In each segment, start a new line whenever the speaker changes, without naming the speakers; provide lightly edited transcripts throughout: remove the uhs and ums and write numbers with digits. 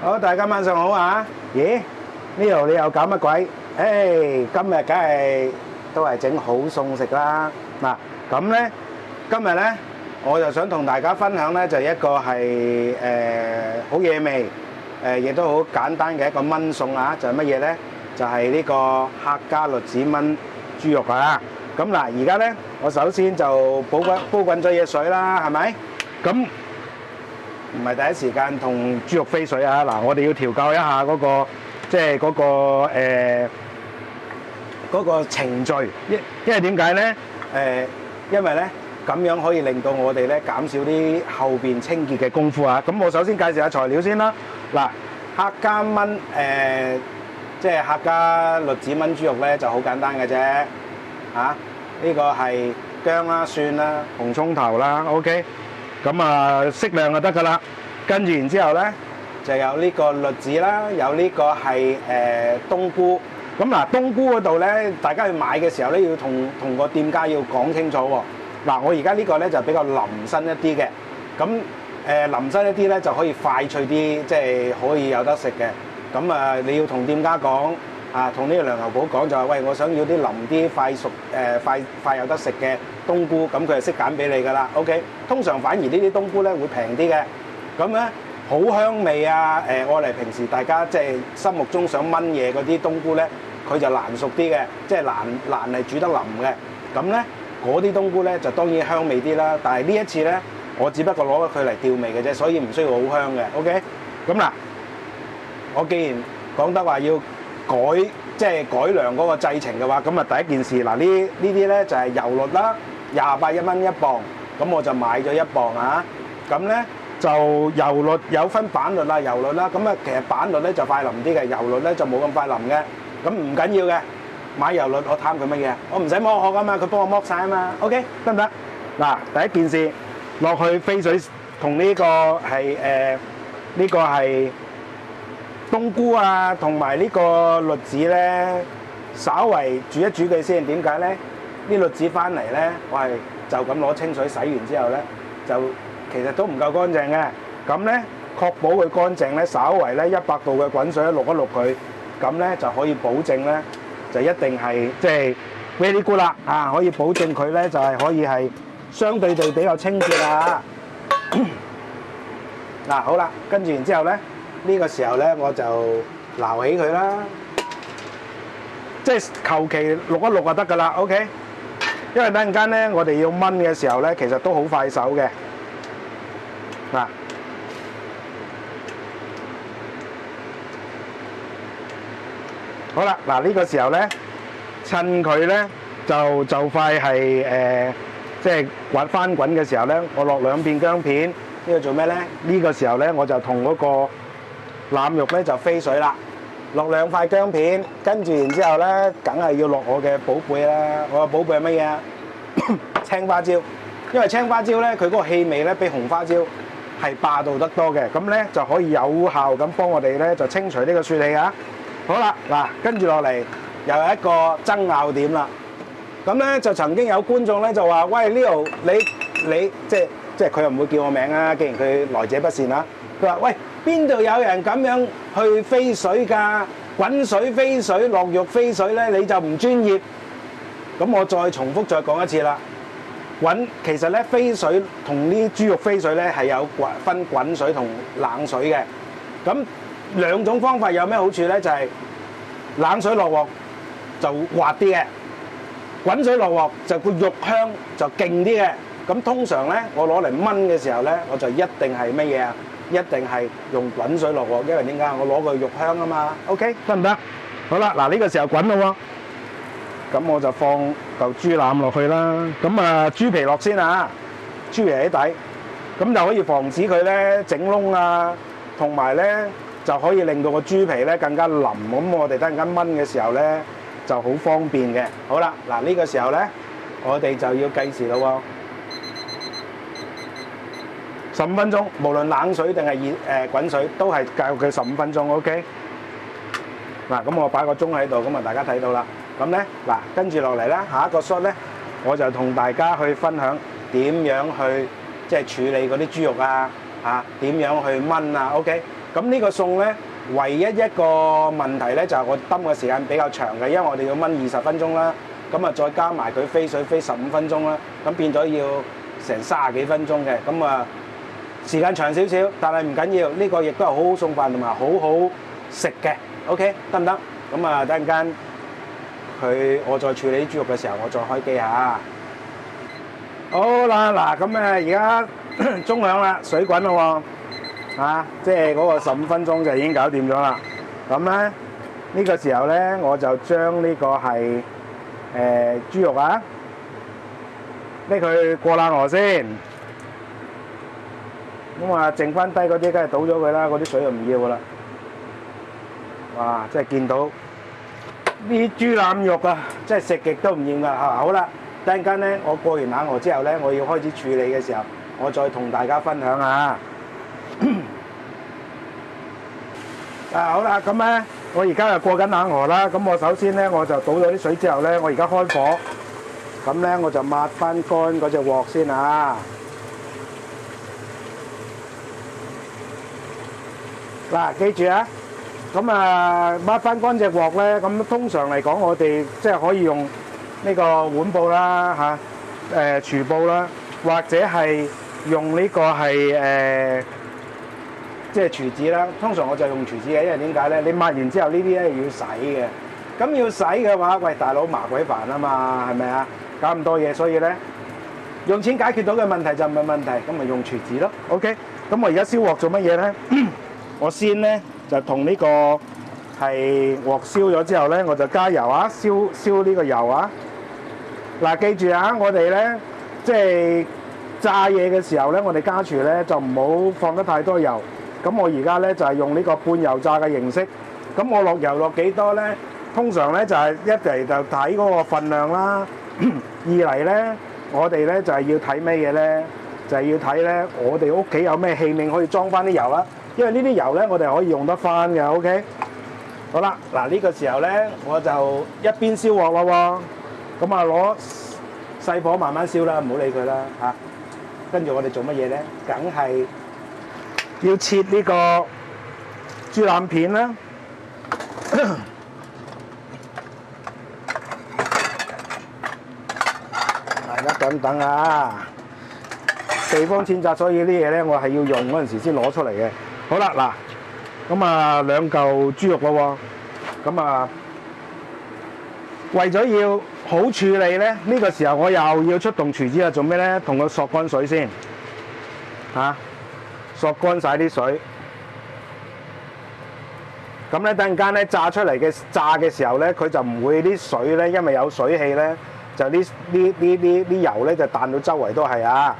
好，大家晚上好啊！咦，呢度你又搞乜鬼？今日梗係都係整好餸食啦。嗱，咁咧今日咧我就想同大家分享咧，就一個係好惹味，亦都好簡單嘅一個炆餸啊！就係乜嘢咧？就係呢個客家栗子炆豬肉啊！咁嗱，而家咧我首先就煲滾咗嘢水啦，係咪？咁唔係第一時間同豬肉飛水啊！嗱，我哋要調教一下嗰個，即係嗰個程序，因為點解咧？因為咧咁樣可以令到我哋咧減少啲後邊清潔嘅功夫啊！咁我首先介紹下材料先啦。嗱，客家炆即係客家栗子炆豬肉咧就好簡單嘅啫。呢個係薑啦、蒜啦、紅葱頭啦 ，OK。咁啊，適量就得噶啦。跟住然之後咧，就有呢個栗子啦，有呢個係冬菇。咁嗱，冬菇嗰度咧，大家去買嘅時候咧，要同個店家要講清楚喎。嗱，我而家呢個咧就比較腍身一啲嘅。咁腍身一啲咧就可以快脆啲，即係可以有得食嘅。咁啊，你要同店家講啊，同呢個梁頭寶講就話，喂，我想要啲腍啲、快熟快有得食嘅冬菇，咁佢就識揀俾你噶啦。OK， 通常反而呢啲冬菇咧會平啲嘅，咁咧好香味啊！愛嚟平時大家即係心目中想炆嘢嗰啲冬菇咧，佢就難熟啲嘅，即係難係煮得腍嘅。咁咧嗰啲冬菇咧就當然香味啲啦，但係呢一次咧，我只不過攞佢嚟調味嘅啫，所以唔需要好香嘅。OK， 咁嗱，我既然講得話要即係改良嗰個製程嘅話，咁啊第一件事嗱，呢啲咧就係油栗啦，28蚊一磅，咁我就買咗1磅啊。咁咧就油栗有分板栗啦、油栗啦，咁啊其實板栗咧就快腍啲嘅，油栗咧就冇咁快腍嘅。咁唔緊要嘅，買油栗我貪佢乜嘢？我唔使剝殼噶嘛，佢幫我剝晒啊嘛。OK， 得唔得？嗱，第一件事落去飛水，同呢個係呢個係冬菇啊，同埋呢個栗子咧，稍為煮一煮佢先。點解咧？啲栗子翻嚟咧，我係就咁攞清水洗完之後咧，就其實都唔夠乾淨嘅。咁咧，確保佢乾淨咧，稍為咧100度嘅滾水渌一渌佢，咁咧就可以保證咧，就一定係即係 very good 啦啊！可以保證佢咧就係可以係相對地比較清潔啊。嗱，好啦，跟住然之後咧。呢個時候咧，我就撈起佢啦，即係求其渌一渌就得噶啦 ，OK。因為等陣間咧，我哋要炆嘅時候咧，其實都好快手嘅。嗱，好啦，嗱呢個時候咧，趁佢咧就快係即係翻滾嘅時候咧，我落2片薑片。呢個做咩咧？呢個時候咧，我就同嗰個腩肉咧就飛水啦，落2塊薑片，跟住然之後咧，梗係要落我嘅寶貝啦。我嘅寶貝係乜嘢啊？青花椒，因為青花椒咧，佢嗰個氣味咧比紅花椒係霸道得多嘅，咁咧就可以有效咁幫我哋咧就清除呢個雪氣啊。好啦，嗱，跟住落嚟又有一個爭拗點啦。咁咧就曾經有觀眾咧就話：喂，Leo，你即係佢又唔會叫我名啊，既然佢來者不善啊。佢話：喂，邊度有人咁樣去飛水㗎？滾水飛水，落肉飛水咧，你就唔專業。咁我再重複再講一次啦。其實咧飛水同啲豬肉飛水咧係有分滾水同冷水嘅。咁兩種方法有咩好處咧？就係冷水落鑊就滑啲嘅，滾水落鑊就個肉香就勁啲嘅。咁通常咧，我攞嚟炆嘅時候咧，我就一定係乜嘢啊？一定係用滾水落鑊，因為點解？我攞個肉香啊嘛。OK， 得唔得？好啦，嗱呢個時候滾咯喎，咁我就放嚿豬腩落去啦。咁啊，豬皮落先啊，豬皮喺底，咁就可以防止佢咧整窿啊，同埋咧就可以令到個豬皮咧更加腍。咁我哋等陣間炆嘅時候咧就好方便嘅。好啦，嗱呢個時候咧，我哋就要計時咯喎。15分鐘，無論冷水定係滾水，都係教佢15分鐘 ，OK。嗱，咁我擺個鐘喺度，咁啊大家睇到啦。咁咧，嗱跟住落嚟咧，下一個 shot 咧，我就同大家去分享點樣去即係處理嗰啲豬肉啊，點樣去炆啊 ，OK。咁呢個餸咧，唯一一個問題咧就係我燉嘅時間比較長嘅，因為我哋要燜20分鐘啦，咁啊再加埋佢飛水飛15分鐘啦，咁變咗要成30幾分鐘嘅，咁啊時間長少少，但係唔緊要，呢個亦都係好好餸飯同埋好好食嘅 ，OK 得唔得？咁啊等陣間我再處理啲豬肉嘅時候，我再開機嚇。好啦，嗱咁而家鐘響啦，水滾咯喎，即係嗰個15分鐘就已經搞掂咗啦。咁咧呢個時候咧，我就將呢個係豬肉啊，拎佢過冷河先。咁啊，剩翻低嗰啲梗係倒咗佢啦，嗰啲水就唔要噶啦。哇！即係見到啲豬腩肉啊，即係食極都唔厭噶嚇。好啦，等陣間咧，我過完冷河之後咧，我要開始處理嘅時候，我再同大家分享下。好啦，咁咧，我而家又過緊冷河啦。咁我首先咧，我就倒咗啲水之後咧，我而家開火。咁咧，我就抹翻乾嗰隻鑊先啊。嗱，記住啊！咁啊，抹翻乾隻鑊咧，咁通常嚟講，我哋即係可以用呢個碗布啦嚇，廚布啦，或者係用呢個係即係廚紙啦。通常我就用廚紙嘅，因為點解咧？你抹完之後呢啲咧要洗嘅，咁要洗嘅話，喂大佬麻鬼煩啊嘛，係咪啊？搞咁多嘢，所以咧用錢解決到嘅問題就唔係問題，咁咪用廚紙咯。OK，咁我而家燒鑊做乜嘢咧？我先咧就同呢個係鑊燒咗之後咧，我就加油啊，燒呢個油啊。嗱，記住啊，我哋咧即係炸嘢嘅時候咧，我哋家廚咧就唔好放得太多油。咁我而家咧就係用呢個半油炸嘅形式。咁我落油落幾多咧？通常咧就係一嚟就睇嗰個份量啦，二嚟咧我哋咧就係要睇咩嘢咧？就係要睇咧我哋屋企有咩器皿可以裝翻啲油啦。因為呢啲油咧，我哋可以用得翻嘅 ，OK。好啦，嗱呢個時候咧，我就一邊燒鑊咯喎，咁啊攞細火慢慢燒啦，唔好理佢啦嚇。跟住我哋做乜嘢咧？梗係要切呢個豬腩片啦。大家等等啊！地方淺窄，所以啲嘢咧，我係要用嗰陣時先攞出嚟嘅。好啦，嗱，咁啊2嚿豬肉咯喎，咁啊為咗要好處理咧，呢個時候我又要出動廚師啊，做咩咧？同佢索乾水先，索乾晒啲水。咁咧等陣間咧炸嘅時候咧，佢就唔會啲水咧，因為有水氣咧，就啲油咧就彈到周圍都係啊。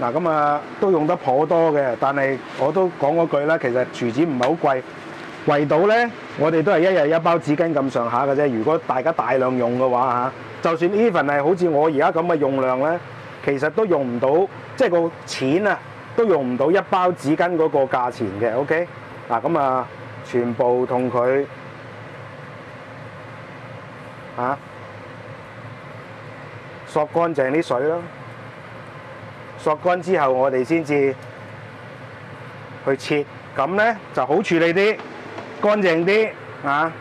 嗱咁啊，都用得頗多嘅，但係我都講嗰句啦，其實廚紙唔係好貴，圍到咧，我哋都係一日一包紙巾咁上下嘅啫。如果大家大量用嘅話嚇，就算 even 係好似我而家咁嘅用量咧，其實都用唔到，即係個錢啊，都用唔到一包紙巾嗰個價錢嘅。OK，嗱咁啊，全部同佢索乾淨啲水咯。索乾之後，我哋先至去切，咁咧就好處理啲，乾淨啲啊！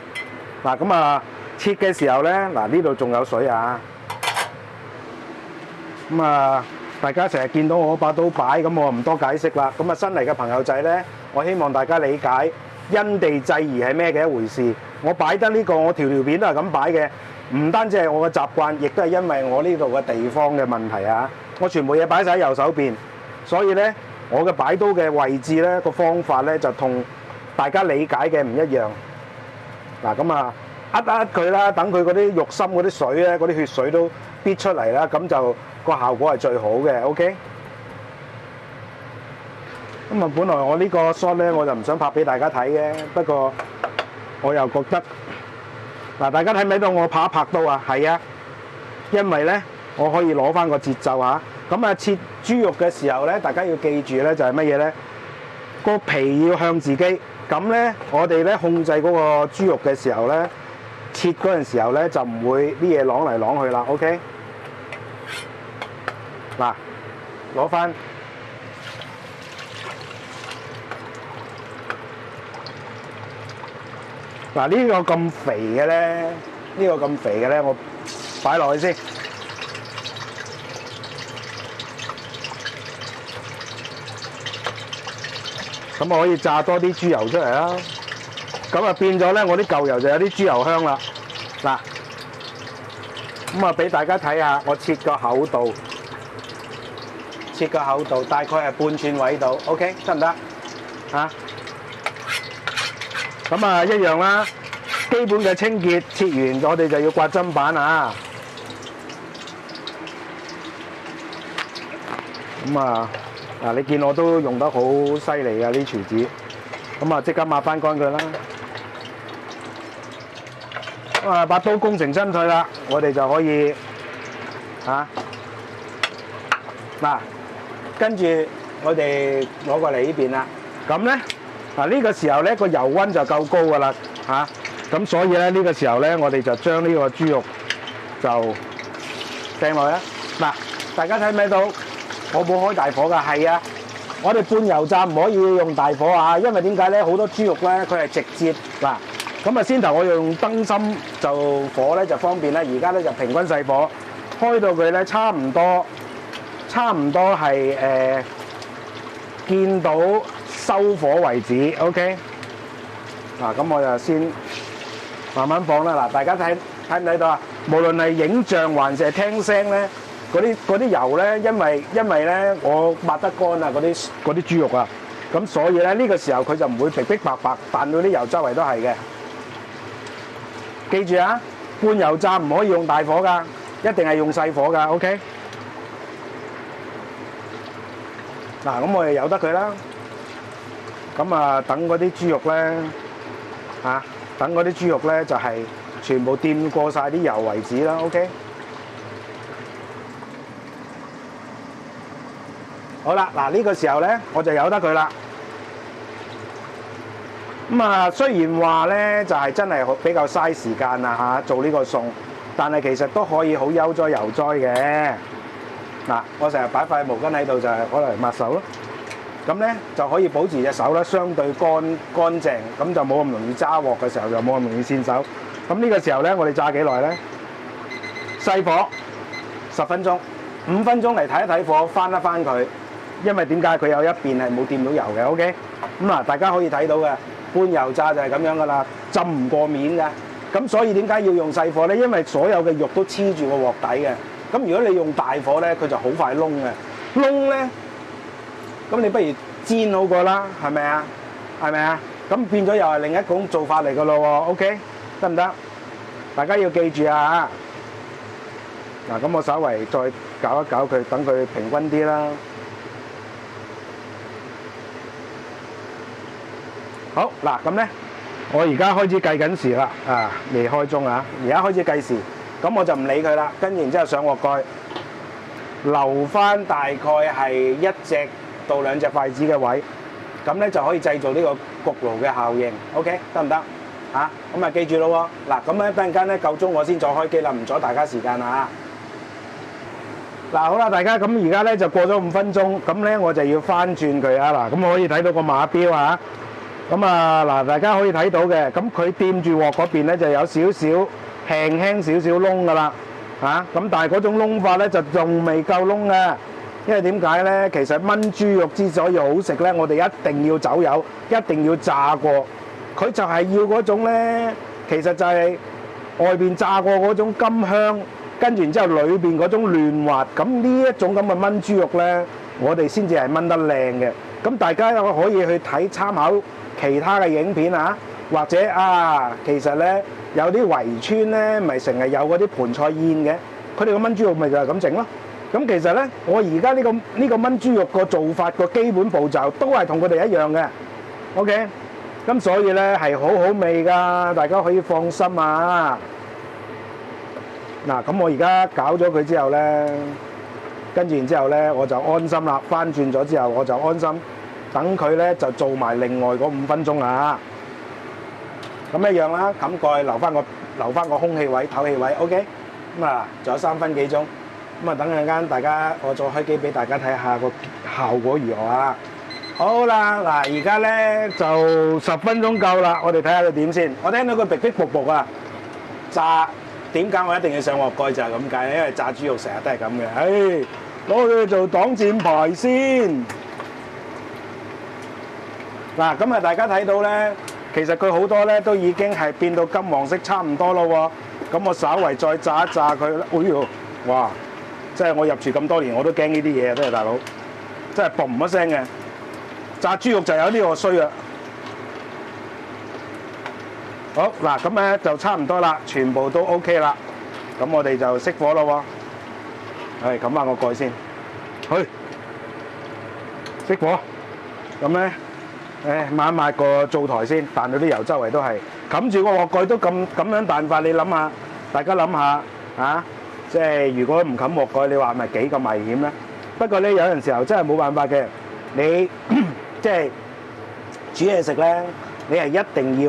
嗱咁啊，切嘅時候咧，嗱呢度仲有水啊！咁啊，大家成日見到我把刀擺，咁我唔多解釋啦。咁啊，新嚟嘅朋友仔咧，我希望大家理解因地制宜係咩嘅一回事。我擺得呢個，我條片都係咁擺嘅，唔單止係我嘅習慣，亦都係因為我呢度嘅地方嘅問題啊！我全部嘢擺晒喺右手邊，所以咧我嘅擺刀嘅位置咧個方法咧就同大家理解嘅唔一樣。嗱咁啊，佢啦，等佢嗰啲肉心嗰啲水咧，嗰啲血水都逼出嚟啦，咁就個效果係最好嘅。OK。咁啊，本來我呢個 shot 咧我就唔想拍俾大家睇嘅，不過我又覺得嗱，大家睇唔睇到我拍一拍刀啊？係啊，因為咧。我可以攞翻個節奏嚇，咁啊切豬肉嘅時候咧，大家要記住咧就係乜嘢咧？個皮要向自己，咁咧我哋咧控制嗰個豬肉嘅時候咧，切嗰陣時候咧就唔會啲嘢啷嚟啷去啦。OK，嗱，攞翻嗱，呢個咁肥嘅咧，我擺落去先。咁我可以炸多啲豬油出嚟啦。咁啊變咗咧，我啲舊油就有啲豬油香啦。嗱，咁啊俾大家睇下，我切個厚度，大概係半寸位度 ，OK 得唔得？啊，咁啊一樣啦，基本嘅清潔，切完我哋就要刮砧板啊。咁啊，嗱你見我都用得好犀利啊啲廚子，咁啊即刻抹翻乾佢啦。啊，把刀攻成身脆啦，我哋就可以嗱，跟住我哋攞過嚟呢邊啦。咁咧呢個時候咧個油溫就夠高噶啦咁所以咧呢個時候咧我哋就將呢個豬肉就掟落去啦。嗱，大家睇唔睇到？我冇開大火㗎，係啊，我哋半油炸唔可以用大火啊，因為點解咧？好多豬肉咧佢係直接嗱。咁啊，先頭我用燈芯就火咧就方便啦，而家咧就平均細火，開到佢咧差唔多係見到收火為止 ，OK。嗱，咁我就先慢慢放啦。嗱，大家睇唔睇到啊？無論係影像還是係聽聲咧，嗰啲油咧，因為咧我抹得乾啊，嗰啲豬肉啊，咁所以咧呢個時候佢就唔會白彈到啲油周圍都係嘅。記住啊，半油炸唔可以用大火㗎，一定係用細火㗎 ，OK。嗱，咁我哋由得佢啦。咁啊，等嗰啲豬肉咧就係全部掂過晒啲油為止啦 ，OK。好啦，嗱呢個時候咧我就由得佢啦。咁啊，雖然話咧就係真係比較嘥時間啊做呢個餸，但係其實都可以好悠哉悠哉嘅。嗱，我成日擺塊毛巾喺度就係攞嚟抹手咯。咁咧就可以保持隻手咧相對乾淨，咁就冇咁容易揸鑊嘅時候就冇咁容易跣手。咁呢個時候咧，我哋炸幾耐咧？細火10分鐘，5分鐘嚟睇一睇火，翻一翻佢。因為點解佢有一邊係冇掂到油嘅 ，OK？ 咁啊，大家可以睇到嘅。半油炸就係咁樣噶啦，浸唔過面嘅。咁所以點解要用細火咧？因為所有嘅肉都黐住個鑊底嘅。咁如果你用大火咧，佢就好快燶嘅。燶咧，咁你不如煎好過啦，係咪啊？咁變咗又係另一種做法嚟噶咯喎 ，OK？ 得唔得？大家要記住啊！嗱，咁我稍微再搞一搞佢，等佢平均啲啦。好嗱，咁咧，我而家開始計緊時啦，未開鐘啊，而家開始計時，咁我就唔理佢啦，跟住然之後上鑊蓋，留翻大概係1隻到2隻筷子嘅位，咁咧就可以製造呢個焗爐嘅效應 ，OK 得唔得？咁啊記住咯喎，嗱咁咧等陣間咧夠鐘我先再開機啦，唔阻大家時間啊！嗱好啦，大家咁而家咧就過咗5分鐘，咁咧我就要翻轉佢啊！嗱，咁我可以睇到個碼標啊！咁啊嗱，大家可以睇到嘅，咁佢掂住鑊嗰邊咧就有少少輕少少燶噶啦，咁但係嗰種燶法咧就仲未夠燶嘅，因為點解咧？其實炆豬肉之所以好食咧，我哋一定要走油，一定要炸過，佢就係要嗰種咧，其實就係外邊炸過嗰種甘香，跟住然之後裏邊嗰種嫩滑，咁呢一種咁嘅炆豬肉咧，我哋先至係炆得靚嘅。咁大家可以去睇參考其他嘅影片啊，或者其實咧有啲圍村咧，咪成日有嗰啲盤菜宴嘅，佢哋個炆豬肉咪就係咁整咯。咁其實咧，我而家呢個炆豬肉個做法個基本步驟都係同佢哋一樣嘅。OK， 咁所以咧係好好味㗎，大家可以放心啊。嗱，咁我而家搞咗佢之後咧，跟住然之後咧，我就安心啦。翻轉咗之後，我就安心。等佢咧就做埋另外嗰5分鐘啊！咁一樣啦，冚蓋留翻個空氣位、透氣位 ，OK。咁啊，仲有3分幾鐘，咁啊等陣間大家我再開機俾大家睇下個效果如何啊！好啦，嗱，而家咧就10分鐘夠啦，我哋睇下佢點先。我聽到佢逼逼卜卜啊，炸點解我一定要上鑊蓋就係咁解，因為炸豬肉成日都係咁嘅。唉，攞佢做擋箭牌先。嗱，咁啊，大家睇到咧，其實佢好多咧都已經係變到金黃色差唔多咯喎。咁我稍為再炸一炸佢，哎呦，哇！真係我入廚咁多年，我都驚呢啲嘢，真係大佬，真係嘣一聲嘅。炸豬肉就有呢個衰啊！好嗱，咁咧就差唔多啦，全部都 OK 啦。咁我哋就熄火咯喎。係冚翻個蓋先，去熄火。咁咧，抹一抹個灶台先，彈到啲油周圍都係。冚住個鑊蓋都咁樣彈法，你諗下，大家諗下啊！即係如果唔冚鑊蓋，你話係咪幾咁危險咧？不過咧，有陣時候真係冇辦法嘅，你即係煮嘢食咧，你係一定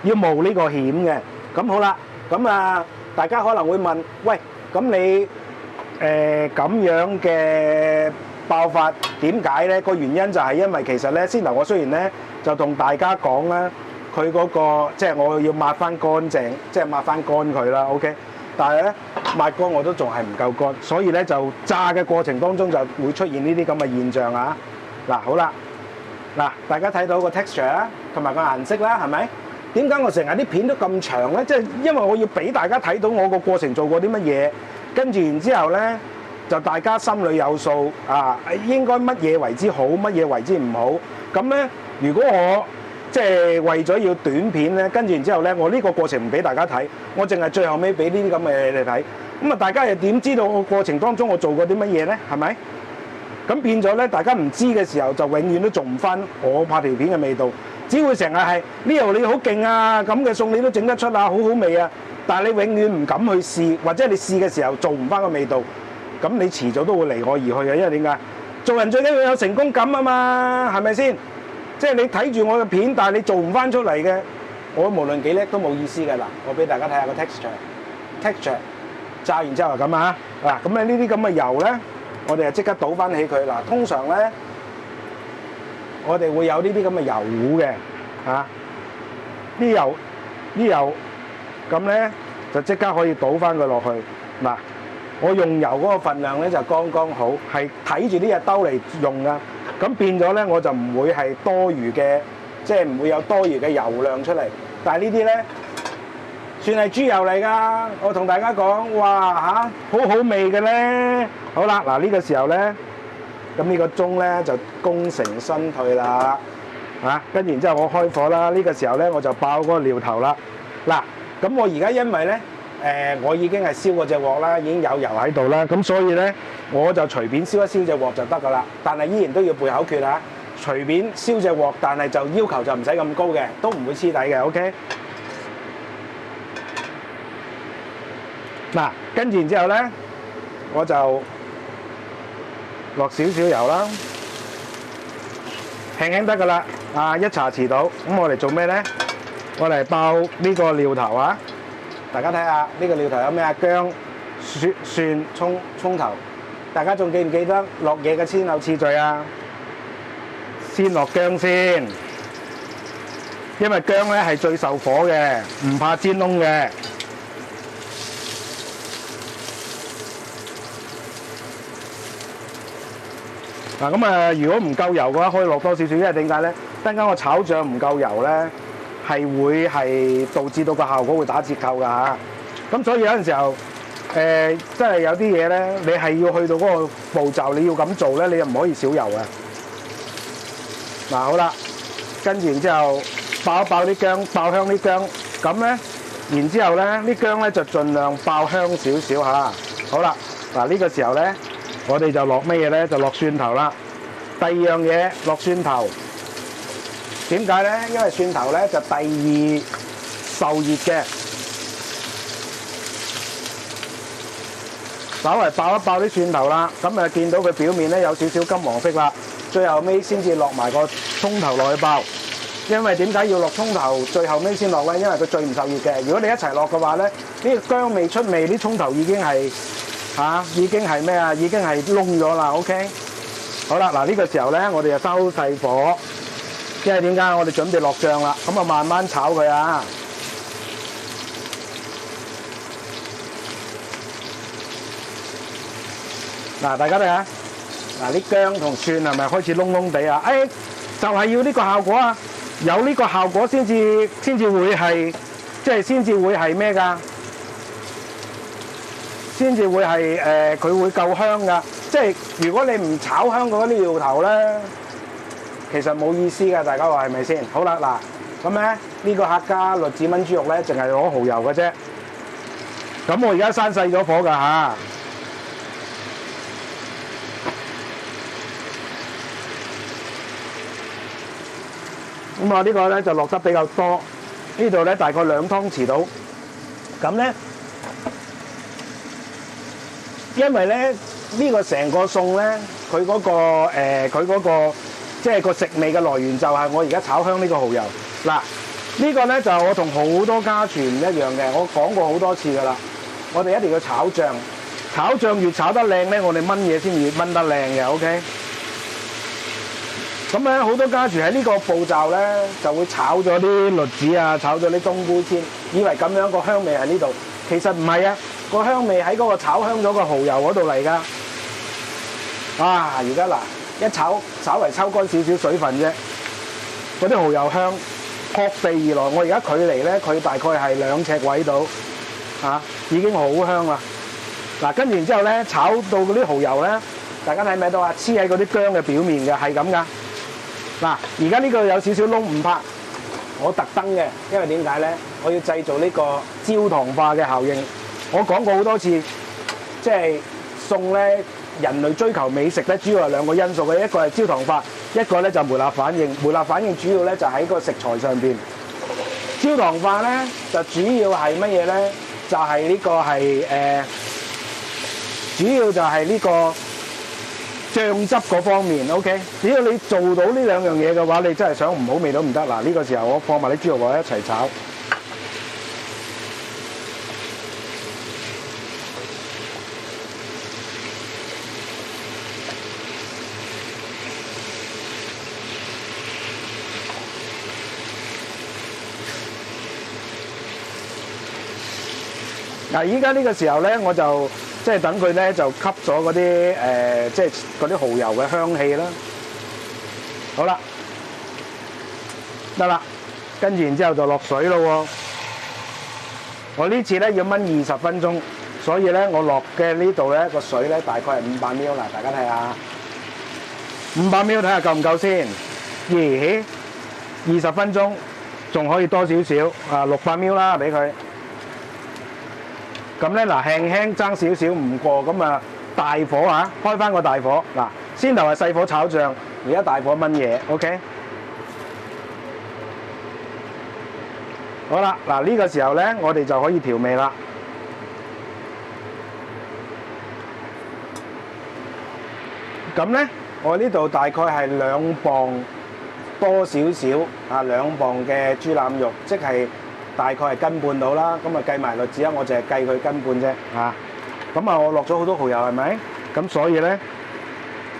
要冒呢個險嘅。咁好啦，咁啊，大家可能會問：喂，咁你咁樣嘅爆發點解咧？個原因就係因為其實咧，先頭我雖然咧就同大家講咧，佢嗰個即係我要抹翻乾淨，即係抹翻乾佢啦。OK，但係咧抹乾我都仲係唔夠乾，所以咧就炸嘅過程當中就會出現呢啲咁嘅現象啊！嗱，好啦，嗱，大家睇到個 texture 啦，同埋個顏色啦，係咪？點解我成日啲片都咁長咧？即係因為我要俾大家睇到我個過程做過啲乜嘢，跟住然之後咧就大家心裏有數啊，應該乜嘢為之好，乜嘢為之唔好。咁咧，如果我即係為咗要短片咧，跟住然之後咧，我呢個過程唔俾大家睇，我淨係最後尾俾呢啲咁嘅嘢你睇。咁啊，大家又點知道我過程當中我做過啲乜嘢咧？係咪？咁變咗咧，大家唔知嘅時候就永遠都做唔翻我拍條片嘅味道，只會成日係呢度你好勁啊，咁嘅餸你都整得出啊，好好味啊，但係你永遠唔敢去試，或者你試嘅時候做唔翻個味道，咁你遲早都會離我而去嘅，因為點解？做人最緊要有成功感啊嘛，係咪先？即係你睇住我嘅片，但係你做唔翻出嚟嘅，我無論幾叻都冇意思嘅。嗱，我俾大家睇下個 texture，炸完之後係咁啊，嗱，咁咧呢啲咁嘅油咧，我哋就即刻倒翻起佢。嗱，通常咧，我哋會有呢啲咁嘅油壺嘅，嚇，啲油，咁咧就即刻可以倒翻佢落去。嗱，我用油嗰個份量咧就剛剛好，係睇住呢隻兜嚟用噶。咁變咗咧，我就唔會係多餘嘅，即係唔會有多餘嘅油量出嚟。但係呢啲咧，算係豬油嚟㗎。我同大家講，哇嚇，好好味嘅咧。好啦，嗱呢個時候咧，咁呢個鐘咧就功成身退啦，嚇。跟住然之後我開火啦，呢個時候咧我就爆嗰個料頭啦。嗱，咁我而家因為咧，我已經係燒過隻鑊啦，已經有油喺度啦，咁所以咧我就隨便燒一燒隻鑊就得㗎啦。但係依然都要背口訣啊，隨便燒隻鑊，但係就要求就唔使咁高嘅，都唔會黐底嘅。OK。嗱，跟住然之後咧，我就落少少油啦，輕輕得㗎啦，啊一茶匙到。咁我嚟做咩咧？我嚟爆呢個料頭啊！大家睇下呢個料頭有咩啊？薑、蒜、葱頭。大家仲記唔記得落嘢嘅先後次序啊？先落薑先，因為薑咧係最受火嘅，唔怕煎燶嘅。嗱咁啊，如果唔夠油嘅話，可以落多少少，因為點解咧？陣間我炒醬唔夠油咧，係會係導致到個效果會打折扣㗎嚇。咁所以有陣時候，真係有啲嘢咧，你係要去到嗰個步驟，你要咁做咧，你又唔可以少油嘅。嗱好啦，跟住然之後爆一爆啲薑，爆香啲薑，咁咧，然之後咧啲薑咧就盡量爆香少少嚇。好啦，嗱呢個時候咧，我哋就落乜嘢咧？就落蒜頭啦。第二樣嘢落蒜頭，點解咧？因為蒜頭咧就第二受熱嘅。稍微爆一爆啲蒜頭啦，咁啊見到佢表面咧有少少金黃色啦，最後尾先至落埋個葱頭落去爆。因為點解要落葱頭最後尾先落咧？因為佢最唔受熱嘅。如果你一齊落嘅話咧，呢個薑未出味，啲葱頭已經係咩啊？已經係燶咗啦。OK，好啦，嗱呢個時候咧，我哋就收細火，因為點解？我哋準備落醬啦，咁啊慢慢炒佢啊。嗱，大家睇下，嗱啲薑同蒜係咪開始燶燶地啊？誒，就係要呢個效果啊！有呢個效果先至會係，即係先至會係咩㗎？先至會係佢會夠香㗎。即係如果你唔炒香嗰啲料頭咧，其實冇意思㗎。大家話係咪先？好啦，嗱咁咧呢個客家栗子燜豬肉咧，淨係攞蠔油嘅啫。咁我而家閂細咗火㗎嚇。咁啊，呢個咧就落得比較多，呢度咧大概2湯匙到。咁咧，因為咧呢個成個餸咧，佢嗰個即係個食味嘅來源就係我而家炒香呢個蠔油。嗱，呢個咧就我同好多家傳唔一樣嘅，我講過好多次㗎啦。我哋一定要炒醬，炒醬越炒得靚咧，我哋燜嘢先越燜得靚嘅。OK。咁咧好多家廚喺呢個步驟咧，就會炒咗啲栗子啊，炒咗啲冬菇先，以為咁樣個香味喺呢度，其實唔係啊，個香味喺嗰個炒香咗個蠔油嗰度嚟㗎。啊，而家嗱一炒，稍為抽乾少少水分啫，嗰啲蠔油香撲地而來。我而家距離咧，佢大概係2尺位度，已經好香啦。嗱，跟住然之後咧，炒到嗰啲蠔油咧，大家睇唔睇到啊？黐喺嗰啲薑嘅表面嘅，係咁㗎。嗱，而家呢個有少少窿唔怕，我特登嘅，因為點解咧？我要製造呢個焦糖化嘅效應。我講過好多次，即係餸咧，人類追求美食咧，主要係2個因素嘅，一個係焦糖化，一個咧就梅納反應。梅納反應主要咧就喺個食材上邊，焦糖化咧就主要係乜嘢咧？就係呢個係主要就係呢個醬汁嗰方面 ，OK。只要你做到呢2樣嘢嘅話，你真係想唔好味都唔得。嗱，呢個時候我放埋啲豬肉落去一齊炒。嗱，依家呢個時候咧，我就即係等佢咧就吸咗嗰啲即係嗰啲蠔油嘅香氣啦。好啦，得啦，跟住然之後就落水咯喎。我呢次咧要燜20分鐘，所以咧我落嘅呢度咧個水咧大概係500 ml 啦，大家睇下，500 ml 睇下夠唔夠先？咦，20分鐘仲可以多少少啊？600 ml 啦，俾佢。咁咧嗱，輕輕爭少少唔過，咁啊大火啊，開翻個大火嗱，先頭係細火炒醬，而家大火燜嘢 ，OK。好啦，嗱呢個時候咧，我哋就可以調味啦。咁咧，我呢度大概係2磅多少少啊，2磅嘅豬腩肉，即係大概係斤半到啦，咁啊計埋栗子啊，我淨係計佢斤半啫嚇。咁啊，我落咗好多蠔油係咪？咁所以咧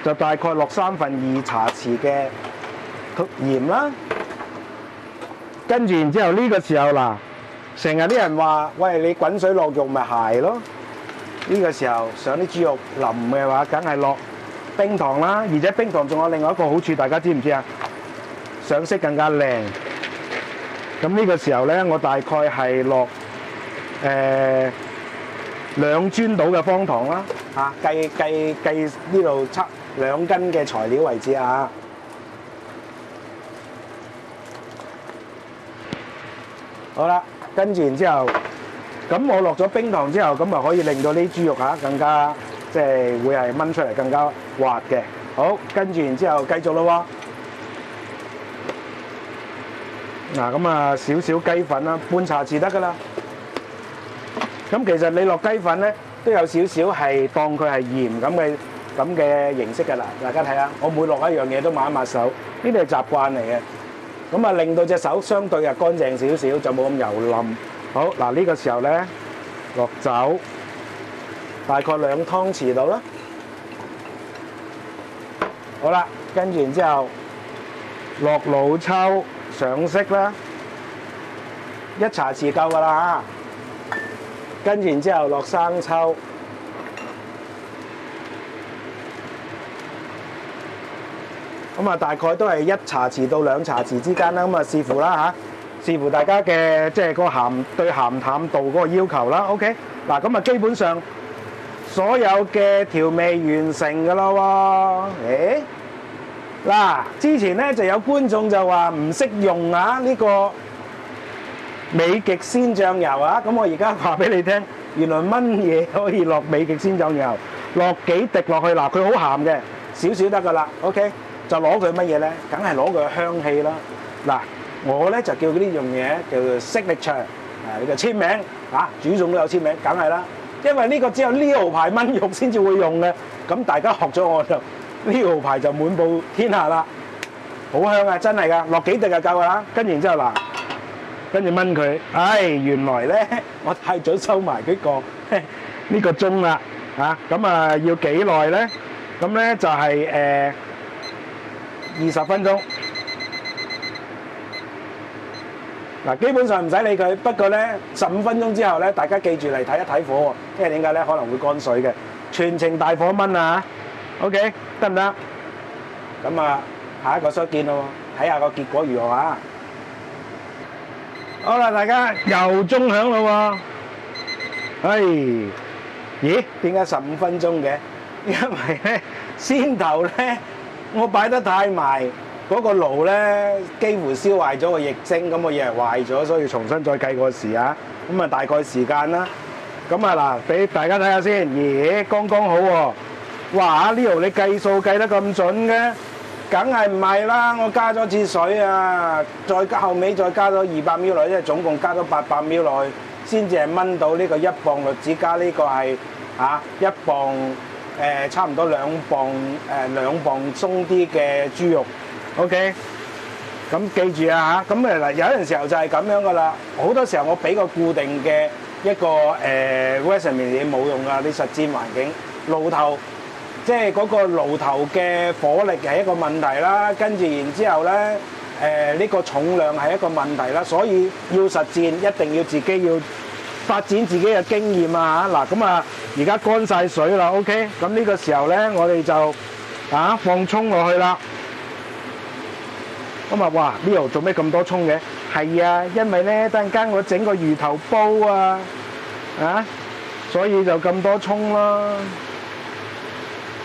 就大概落2/3茶匙嘅鹽啦。跟住然之後呢個時候嗱，成日啲人話：喂，你滾水落肉咪鞋咯。呢個時候上啲豬肉腍嘅話，梗係落冰糖啦。而且冰糖仲有另外一個好處，大家知唔知啊？上色更加靚。咁呢個時候咧，我大概係落2磚到嘅方糖啦，嚇計呢度測2斤嘅材料為止啊。好啦，跟住然之後，咁我落咗冰糖之後，咁咪可以令到啲豬肉嚇更加即係會係燜出嚟更加滑嘅。好，跟住然之後繼續咯喎。嗱，咁啊少少雞粉啦，半茶匙得噶啦。咁其實你落雞粉咧，都有少少係當佢係鹽咁嘅形式噶啦。大家睇下，我每落一樣嘢都抹一抹手，呢啲係習慣嚟嘅。咁啊，令到隻手相對啊乾淨少少，就冇咁油淋。好，嗱呢個時候咧，落酒，大概2湯匙到啦。好啦，跟住然之後落老抽上色啦，1茶匙夠㗎啦嚇。跟住然之後落生抽，咁啊大概都係1茶匙到2茶匙之間啦。咁啊視乎啦嚇，視乎大家嘅即係個鹹對鹹淡度嗰個要求啦。OK，嗱咁啊基本上所有嘅調味完成㗎啦喎。嗱，之前咧就有觀眾就話唔識用呢個美極鮮醬油啊，咁我而家話俾你聽，原來炆嘢可以落美極鮮醬油，落幾滴落去嗱，佢好鹹嘅，少少得㗎啦。OK，就攞佢乜嘢咧？梗係攞佢香氣啦。嗱，我咧就叫呢樣嘢叫做 signature，你就簽名煮餸都有簽名，梗係啦。因為呢個只有Leo牌炆肉先至會用嘅，咁大家學咗我就Leo牌就滿布天下啦，好香啊，真係㗎，落幾滴就夠㗎啦。跟住然之後嗱，跟住炆佢，原來咧我太早收埋呢個鐘啦咁啊要幾耐咧？咁咧就係20分鐘。嗱，基本上唔使理佢，不過咧15分鐘之後咧，大家記住嚟睇一睇火喎，因為點解咧可能會乾水嘅，全程大火炆啊 ，OK 得唔得？咁啊，下一個相見咯，睇下個結果如何啊！好啦，大家又鐘響咯喎，咦？點解15分鐘嘅？因為咧先頭咧我擺得太埋。嗰個爐咧幾乎燒壞咗個液晶，咁我以為壞咗，所以重新再計個時啊。咁啊大概時間啦。咁啊嗱，俾大家睇下先。咦，剛剛好喎。哇！Leo你計數計得咁準嘅？梗係唔係啦？我加咗次水啊，後尾再加咗200 ml 落去，即係總共加咗800 ml落去，先至係炆到呢個1磅栗子加呢個係1磅差唔多2磅鬆啲嘅豬肉。OK，咁記住啊嚇，咁嗱有陣時候就係咁樣噶啦，好多時候我俾個固定嘅一個recipe 你冇用噶，你實戰環境爐頭，即係嗰個爐頭嘅火力係一個問題啦，跟住然之後咧呢個重量係一個問題啦，所以要實戰一定要自己要發展自己嘅經驗啊嚇，嗱咁啊而家乾曬水啦 ，OK，咁呢個時候咧我哋就放葱落去啦。咁啊，哇！Leo做咩咁多葱嘅？係啊，因為咧等陣間我整個魚頭煲啊，所以就咁多葱啦。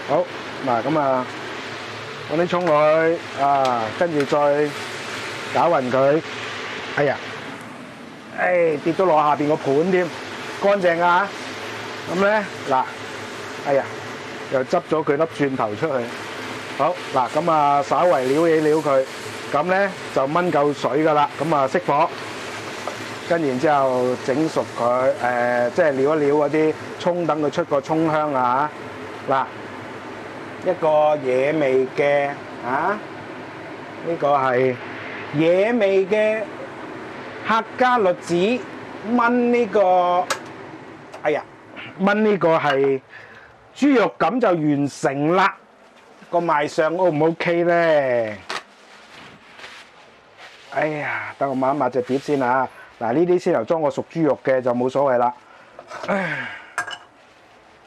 好，嗱咁啊，放啲葱落去跟住再攪勻佢。哎呀，跌咗落下邊個盤添，乾淨啊！咁咧嗱，哎呀，又執咗佢粒蒜頭出去。好，嗱咁啊，稍為撩起撩佢。咁咧就炆夠水噶啦，咁啊熄火，跟然之後整熟佢，即係撩一撩嗰啲葱，等佢出個葱香啊！嗱，一個野味嘅呢個係野味嘅客家栗子炆呢個，炆呢個係豬肉，咁就完成啦。個賣相 O 唔 OK 咧？哎呀，等我抹一抹隻碟先啊！嗱，呢啲先頭裝個熟豬肉嘅就冇所謂啦。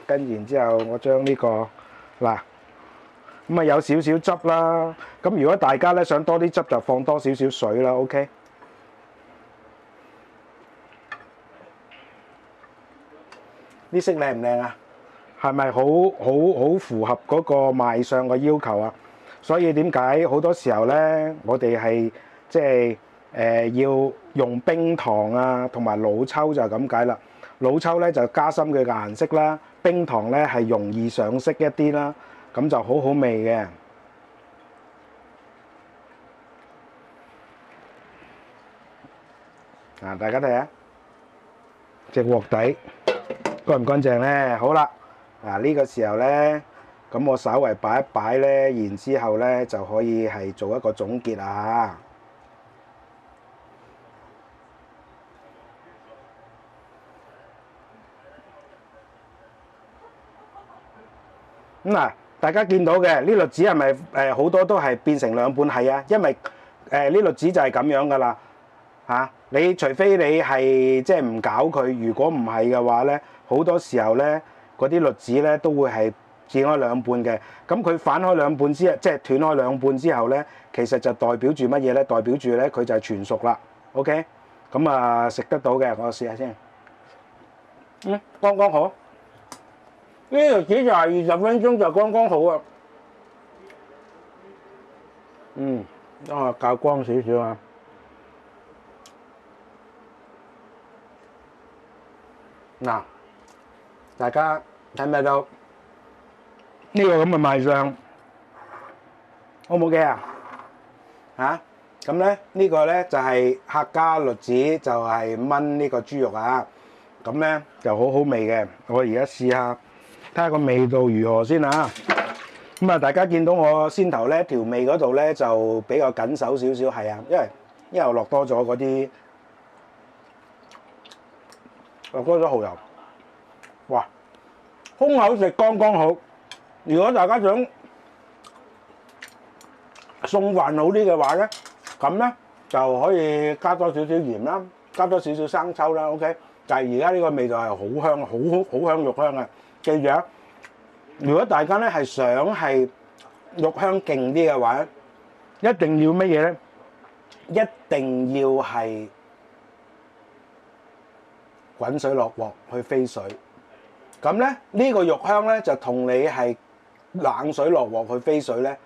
跟然之後，我將呢個嗱咁啊有少少汁啦。咁如果大家咧想多啲汁，就放多少少水啦。OK。呢色靚唔靚啊？係咪好符合嗰個賣相嘅要求啊？所以點解好多時候咧，我哋係即係要用冰糖啊，同埋老抽就係咁解啦。老抽咧就加深佢嘅顏色啦，冰糖咧係容易上色一啲啦，咁就好好味嘅。大家睇下隻鑊底乾唔乾淨咧？好啦，呢個時候咧，咁我稍為擺一擺咧，然之後咧就可以係做一個總結啊。咁大家見到嘅呢粒子係咪好多都係變成兩半？係啊，因為呢粒子就係咁樣噶啦嚇。你除非你係即係唔搞佢，如果唔係嘅話咧，好多時候咧嗰啲粒子咧都會係剪開兩半嘅。咁佢反開兩半之後，即係斷開兩半之後咧，其實就代表住乜嘢咧？代表住咧佢就係全熟啦。OK， 咁啊食得到嘅，我試下先。剛剛好。呢粒子就係20分鐘就剛剛好啊。較光少少啊。嗱，大家睇唔睇到呢個咁嘅賣相 ？O 唔 OK 啊？嚇，咁咧呢個咧就係客家栗子，就係炆呢個豬肉啊。咁咧就好好味嘅。我而家試下睇下個味道如何先啊。咁啊，大家見到我先頭咧調味嗰度咧就比較緊手少少，係啊，因為我落多咗嗰啲。落多咗蠔油，哇！空口食剛剛好。如果大家想餸飯好啲嘅話咧，咁咧就可以加多少少鹽啦，加多少少生抽啦。OK， 但係而家呢個味道係好香，好香肉香啊！記住啊，如果大家咧係想係肉香勁啲嘅話，一定要乜嘢咧？一定要係滾水落鑊去飛水，咁咧呢個肉香咧就同你係冷水落鑊去飛水咧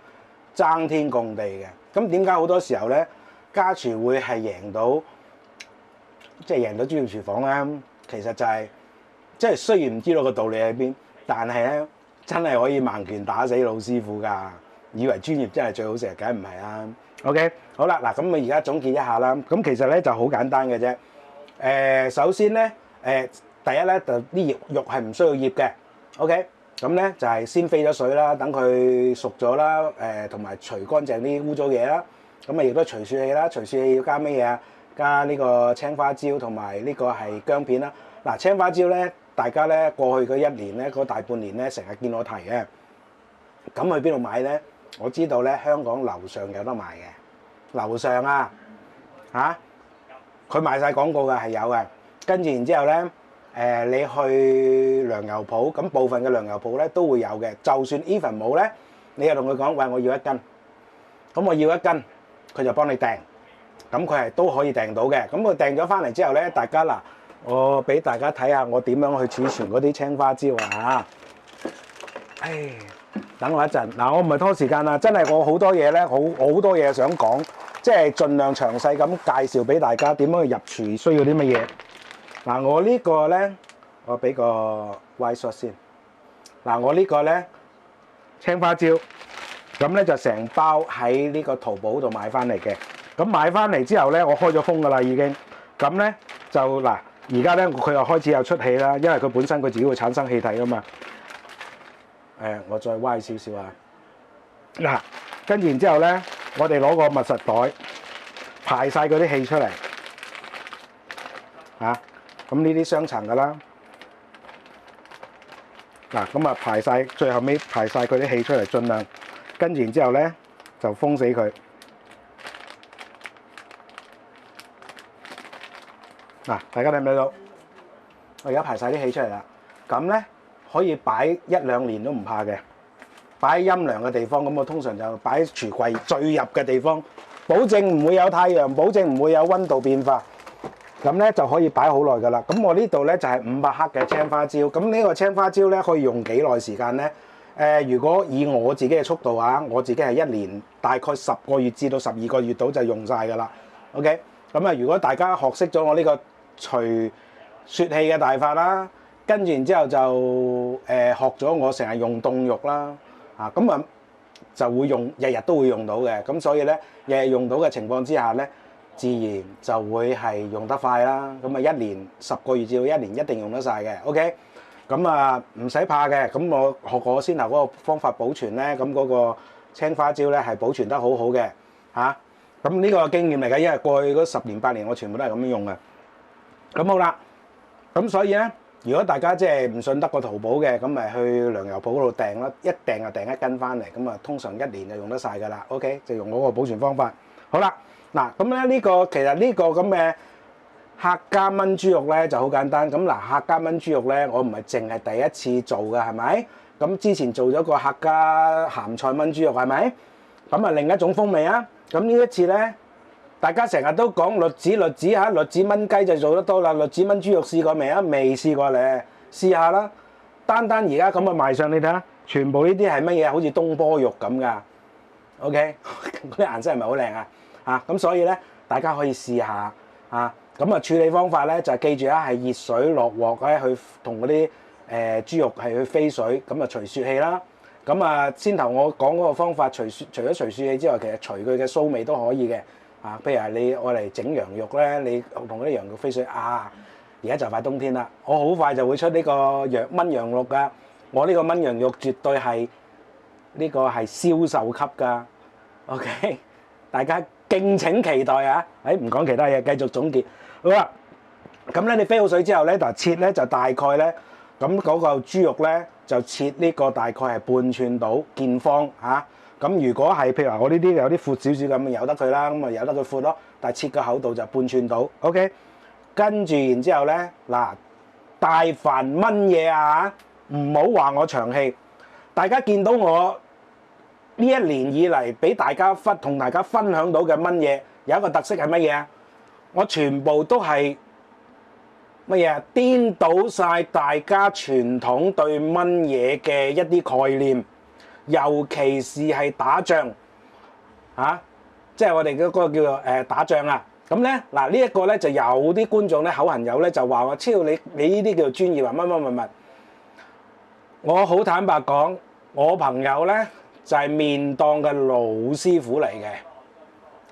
爭天共地嘅。咁點解好多時候咧家廚會係贏到，即係贏到專業廚房咧？其實就係即係雖然唔知道個道理喺邊，但係咧真係可以盲拳打死老師傅㗎。以為專業真係最好食，梗係唔係啦。OK， 好啦，嗱咁我而家總結一下啦。咁其實咧就好簡單嘅啫。首先咧，第一咧就啲肉係唔需要醃嘅 ，OK， 咁咧就係先飛咗水啦，等佢熟咗啦，同埋除乾淨啲污糟嘢啦，咁啊亦都除雪氣啦，除雪氣要加乜嘢啊？加呢個青花椒同埋呢個係薑片啦。嗱，青花椒咧，大家咧過去嗰一年咧，嗰大半年咧，成日見我提嘅，咁去邊度買咧？我知道咧，香港樓上有得賣嘅，樓上啊，嚇。佢賣晒廣告嘅係有嘅，跟住然之後咧，你去糧油鋪，咁部分嘅糧油鋪咧都會有嘅。就算 even 冇咧，你又同佢講，喂，我要1斤，咁我要1斤，佢就幫你訂，咁佢係都可以訂到嘅。咁佢訂咗翻嚟之後咧，大家嗱，我俾大家睇下我點樣去儲存嗰啲青花椒啊！唉，等我一陣，嗱，我唔係拖時間啦，真係我好多嘢咧，好多嘢想講。即係盡量詳細咁介紹俾大家點樣去入廚需要啲乜嘢。嗱，我呢個咧，我俾個 white sauce 先。嗱，我呢個咧青花椒，咁咧就成包喺呢個淘寶度買翻嚟嘅。咁買翻嚟之後咧，我開咗封㗎啦已經。咁咧就嗱，而家咧佢又開始有出氣啦，因為佢本身佢自己會產生氣體㗎嘛。我再歪少少啊。嗱，跟住然之後咧。我哋攞個密實袋排晒嗰啲氣出嚟，嚇，咁呢啲雙層㗎啦。嗱，咁啊排晒，最後尾排晒佢啲氣出嚟，盡量跟住然之後咧就封死佢。嗱，大家睇唔睇到？我而家排晒啲氣出嚟啦，咁咧可以擺1、2年都唔怕嘅。擺喺陰涼嘅地方，咁我通常就擺喺櫥櫃最入嘅地方，保證唔會有太陽，保證唔會有溫度變化，咁咧就可以擺好耐㗎啦。咁我呢度咧就係500克嘅青花椒，咁呢個青花椒咧可以用幾耐時間咧？如果以我自己嘅速度啊，我自己係1年大概10個月至到12個月度就用晒㗎啦。OK，咁啊，如果大家學識咗我呢個除雪氣嘅大法啦，跟住然之後就學咗我成日用凍肉啦。咁啊就會用日日都會用到嘅，咁所以咧日日用到嘅情況之下咧，自然就會係用得快啦。咁啊1年10個月至到1年一定用得晒嘅。OK，咁啊唔使怕嘅。咁我學過先頭嗰個方法保存咧，咁嗰個青花椒咧係保存得好好嘅嚇。咁呢個經驗嚟嘅，因為過去嗰10年8年我全部都係咁樣用嘅。咁好啦，咁所以咧如果大家即係唔信得個淘寶嘅，咁咪去糧油鋪嗰度訂啦，一訂就訂一斤翻嚟，咁啊通常1年就用得晒㗎啦。OK，就用嗰個保存方法。好啦，嗱咁咧呢個其實呢個咁嘅客家炆豬肉咧就好簡單。咁嗱，客家炆豬肉咧，我唔係淨係第一次做㗎，係咪？咁之前做咗個客家鹹菜炆豬肉，係咪？咁啊另一種風味啊。咁呢一次咧，大家成日都講栗子嚇，栗子炆雞就做得多啦。栗子炆豬肉試過未啊？未試過咧，試下啦。單而家咁啊賣相，你睇下，全部呢啲係乜嘢？好似東坡肉咁噶。OK， 嗰啲顏色係咪好靚啊？咁所以咧，大家可以試下啊。咁啊處理方法咧就係記住啊，係熱水落鑊咧去同嗰啲豬肉係去飛水，咁啊除雪氣啦。咁啊先頭我講嗰個方法，除咗除雪氣之外，其實除佢嘅臊味都可以嘅。啊，譬如係你愛嚟整羊肉咧，你同嗰啲羊肉飛水啊！而家就快冬天啦，我好快就會出呢個炆羊肉噶。我呢個炆羊肉絕對係呢個係銷售級噶。OK， 大家敬請期待啊！唔講其他嘢，繼續總結。好啦，咁咧你飛好水之後咧，就切咧就大概咧，咁嗰嚿豬肉咧就切呢個大概係半寸到見方嚇。咁如果係譬如話我呢啲有啲闊少少咁，由得佢啦，咁啊由得佢闊咯。但係切個厚度就半寸到 ，OK。跟住然之後咧，嗱大凡炆嘢啊，唔好話我長氣。大家見到我呢一年以嚟俾大家同大家分享到嘅炆嘢，有一個特色係乜嘢啊？我全部都係乜嘢啊？顛倒晒大家傳統對炆嘢嘅一啲概念。尤其是係打仗嚇，即係我哋嗰個叫做打仗啊。咁咧嗱，呢一個咧就有啲觀眾咧口痕友咧就話我超你呢啲叫做專業啊乜。我好坦白講，我朋友咧就係麵檔嘅老師傅嚟嘅，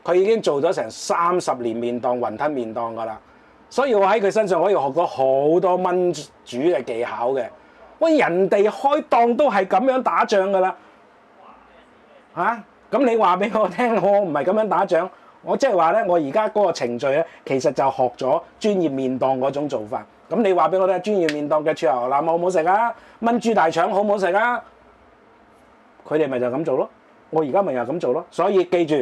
佢已經做咗成30年麵檔雲吞麵檔噶啦，所以我喺佢身上可以學到好多炆煮嘅技巧嘅。喂，人哋開檔都係咁樣打仗噶啦。咁你話俾我聽，我唔係咁樣打仗，我即係話咧，我而家嗰個程序咧，其實就學咗專業麵檔嗰種做法。咁你話俾我聽，專業麵檔嘅豉油牛腩好唔好食啊？炆豬大腸好唔好食啊？佢哋咪就咁做咯，我而家咪又咁做咯。所以記住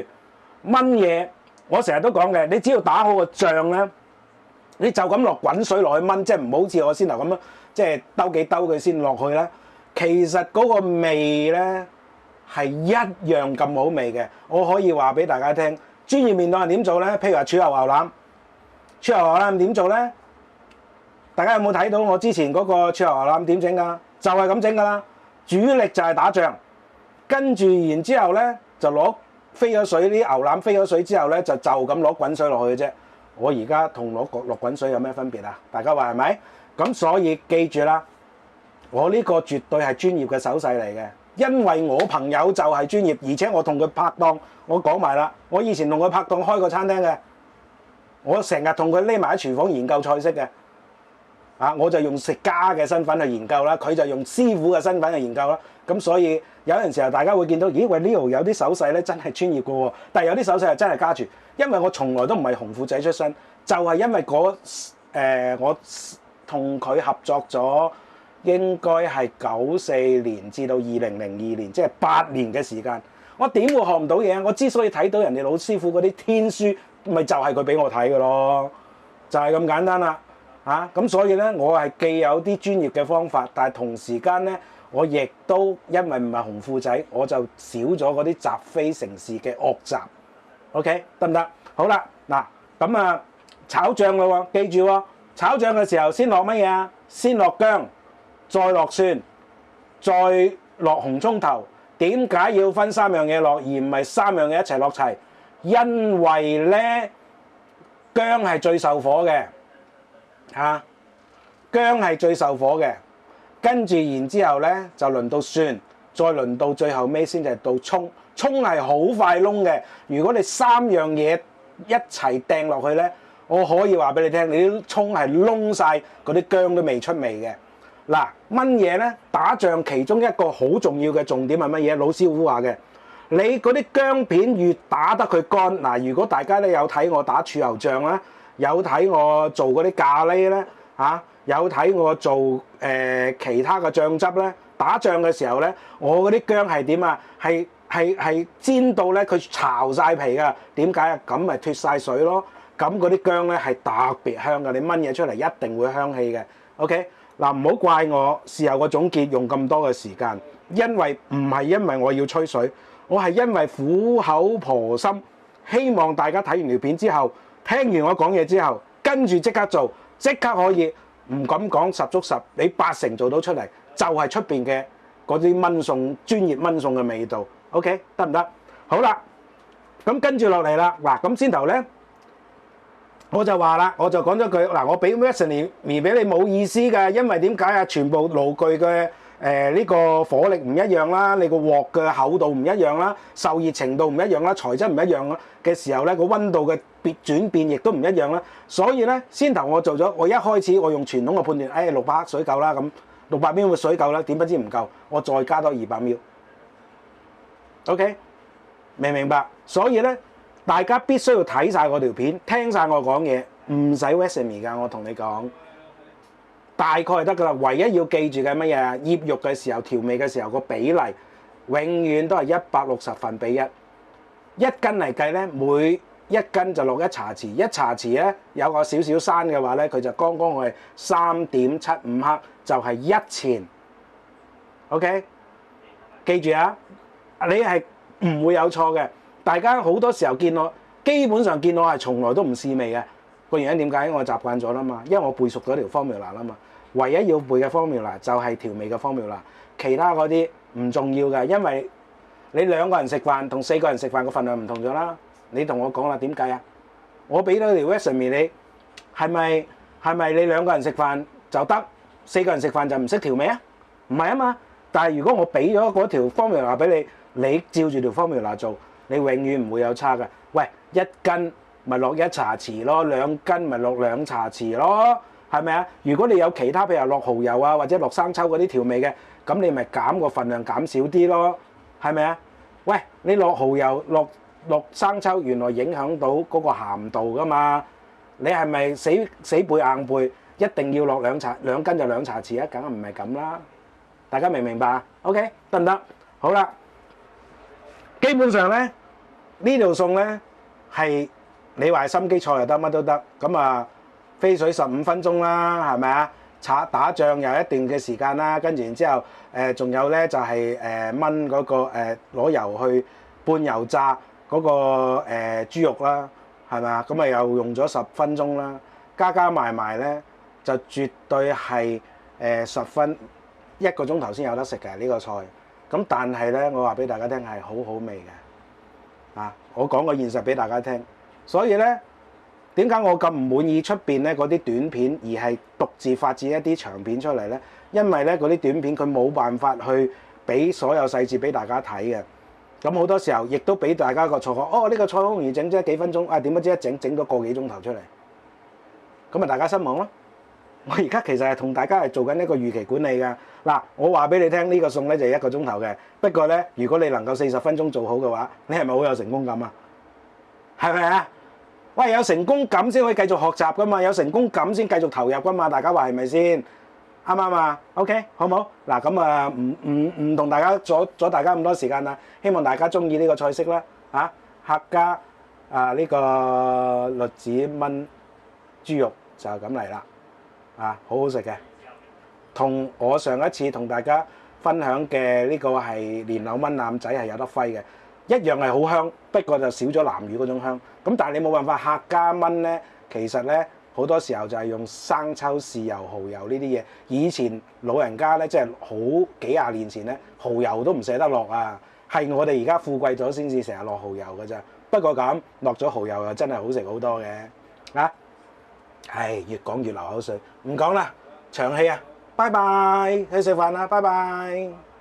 炆嘢，我成日都講嘅，你只要打好個醬咧，你就咁落滾水落去炆，即係唔好似我先頭咁樣，即係兜幾兜佢先落去啦。其實嗰個味咧〜係一樣咁好味嘅，我可以話俾大家聽。專業麵檔係點做咧？譬如話豉油牛腩，豉油牛腩點做咧？大家有冇睇到我之前嗰個豉油牛腩點整㗎？就係咁整㗎啦。主力就係打醬，跟住然之後咧就攞飛咗水，啲牛腩飛咗水之後咧就咁攞滾水落去嘅啫。我而家同落滾水有咩分別啊？大家話係咪？咁所以記住啦，我呢個絕對係專業嘅手勢嚟嘅。因為我朋友就係專業，而且我同佢拍檔，我講埋啦，我以前同佢拍檔開過餐廳嘅，我成日同佢匿埋喺廚房研究菜式嘅，我就用食家嘅身份去研究啦，佢就用師傅嘅身份去研究啦，咁所以有陣時候大家會見到，咦喂，呢度有啲手勢咧真係專業嘅喎，但係有啲手勢係真係加住，因為我從來都唔係紅褲仔出身，就係因為我同佢合作咗。應該係94年至到2002年，即係8年嘅時間。我點會學唔到嘢啊？我之所以睇到人哋老師傅嗰啲天書，咪就係佢俾我睇嘅咯，就係咁簡單啦。咁所以咧，我係既有啲專業嘅方法，但係同時間咧，我亦都因為唔係紅褲仔，我就少咗嗰啲習非成是嘅惡習。OK， 得唔得？好啦，嗱咁啊，炒醬咯喎，記住喎，炒醬嘅時候先落乜嘢啊？先落薑。再落蒜，再落紅葱頭。點解要分3樣嘢落，而唔係3樣嘢一齊落齊？因為咧，薑係最受火嘅，薑係最受火嘅。跟住然之後咧，就輪到蒜，再輪到最後尾先至係到葱。葱係好快燶嘅。如果你3樣嘢一齊掟落去咧，我可以話俾你聽，你啲葱係燶晒，嗰啲薑都未出味嘅。嗱，炆嘢咧，打醬其中一個好重要嘅重點係乜嘢？老師傅話嘅，你嗰啲薑片越打得佢乾。嗱，如果大家咧有睇我打豉油醬啦，有睇我做嗰啲咖喱咧，有睇我做其他嘅醬汁咧，打醬嘅時候咧，我嗰啲薑係點啊？係煎到咧佢巢晒皮㗎。點解啊？咁咪脫晒水咯。咁嗰啲薑咧係特別香㗎，你炆嘢出嚟一定會香氣嘅。OK， 嗱，唔好怪我事後個總結用咁多嘅時間，因為唔係因為我要吹水，我係因為苦口婆心，希望大家睇完條片之後，聽完我講嘢之後，跟住即刻做，即刻可以唔敢講十足十，你80%做到出嚟，就係出邊嘅嗰啲炆餸專業炆餸嘅味道。OK， 得唔得？好啦，咁跟住落嚟啦，嗱，咁先頭咧。我就話啦，我就講咗句嗱，我俾 recipe 俾你冇意思㗎，因為點解啊？全部爐具嘅呢個火力唔一樣啦，你個鑊嘅厚度唔一樣啦，受熱程度唔一樣啦，材質唔一樣嘅時候咧，個溫度嘅轉變亦都唔一樣啦。所以咧，先頭我做咗，我一開始我用傳統嘅判斷，600克水夠啦，咁600 ml 嘅水夠啦，點不知唔夠，我再加多200 ml。OK， 明唔明白？所以咧。大家必須要睇晒我條片，聽晒我講嘢，唔使 recipe 㗎。我同你講，大概就得㗎啦。唯一要記住嘅乜嘢啊？醃肉嘅時候、調味嘅時候個比例，永遠都係160分比1。一斤嚟計咧，每一斤就落1茶匙。1茶匙咧有個少少生嘅話咧，佢就剛剛係3.75克，就係1錢。OK， 記住啊，你係唔會有錯嘅。大家好多時候見我，基本上見我係從來都唔試味嘅。個原因點解？我習慣咗啦嘛，因為我背熟咗條 formula 啦嘛。唯一要背嘅 formula 就係調味嘅 formula，其他嗰啲唔重要嘅，因為你2個人食飯同4個人食飯個份量唔同咗啦。你同我講啦，點計啊？我俾到條 recipe 你，係咪你2個人食飯就得，4個人食飯就唔識調味啊？唔係啊嘛。但係如果我俾咗嗰條 formula 俾你，你照住條 formula 做。你永遠唔會有差嘅。喂，1斤咪落1茶匙咯，2斤咪落2茶匙咯，係咪啊？如果你有其他譬如落蠔油啊，或者落生抽嗰啲調味嘅，咁你咪減個份量減少啲咯，係咪啊？喂，你落蠔油落生抽，原來影響到嗰個鹹度噶嘛？你係咪死背硬背一定要落2斤就2茶匙啊？梗係唔係咁啦？大家明唔明白啊 ？OK， 得唔得？好啦。基本上咧，呢道餸咧係你話心機菜又得，乜都得。咁啊，飛水15分鐘啦，係咪啊？打醬又一段嘅時間啦，跟住然之後仲有咧就係燜嗰個攞油去半油炸嗰個豬肉啦，係咪啊？咁啊又用咗10分鐘啦，加埋咧就絕對係1個鐘頭先有得食嘅呢個菜。咁但係咧，我話俾大家聽係好好味嘅，啊！我講個現實俾大家聽，所以咧點解我咁唔滿意出邊咧嗰啲短片，而係獨自發展一啲長片出嚟咧？因為咧嗰啲短片佢冇辦法去俾所有細節俾大家睇嘅，咁好多時候亦都俾大家個錯覺，哦呢個菜好容易整啫，幾分鐘，啊點不知一整咗個幾鐘頭出嚟，咁咪大家失望咯。我而家其實係同大家係做緊一個預期管理㗎。嗱，我話俾你聽，呢個餸咧就係1個鐘頭嘅。不過咧，如果你能夠40分鐘做好嘅話，你係咪好有成功感啊？係咪啊？喂，有成功感先可以繼續學習㗎嘛，有成功感先繼續投入㗎嘛。大家話係咪先？啱唔啱啊 ？OK， 好唔好？嗱，咁啊，唔同大家阻大家咁多時間啦。希望大家中意呢個菜式啦。嚇，客家呢個栗子炆豬肉就咁嚟啦。啊，好好食嘅，同我上一次同大家分享嘅呢個係蓮藕炆腩仔係有得揮嘅，一樣係好香，不過就少咗南乳嗰種香。咁但係你冇辦法，客家炆咧，其實咧好多時候就係用生抽、豉油、蠔油呢啲嘢。以前老人家咧，即係好幾廿年前咧，蠔油都唔捨得落啊，係我哋而家富貴咗先至成日落蠔油㗎咋。不過咁落咗蠔油又真係好食好多嘅，啊！唉，越講越流口水，唔講啦，長氣啊！拜拜，去食飯啦，拜拜。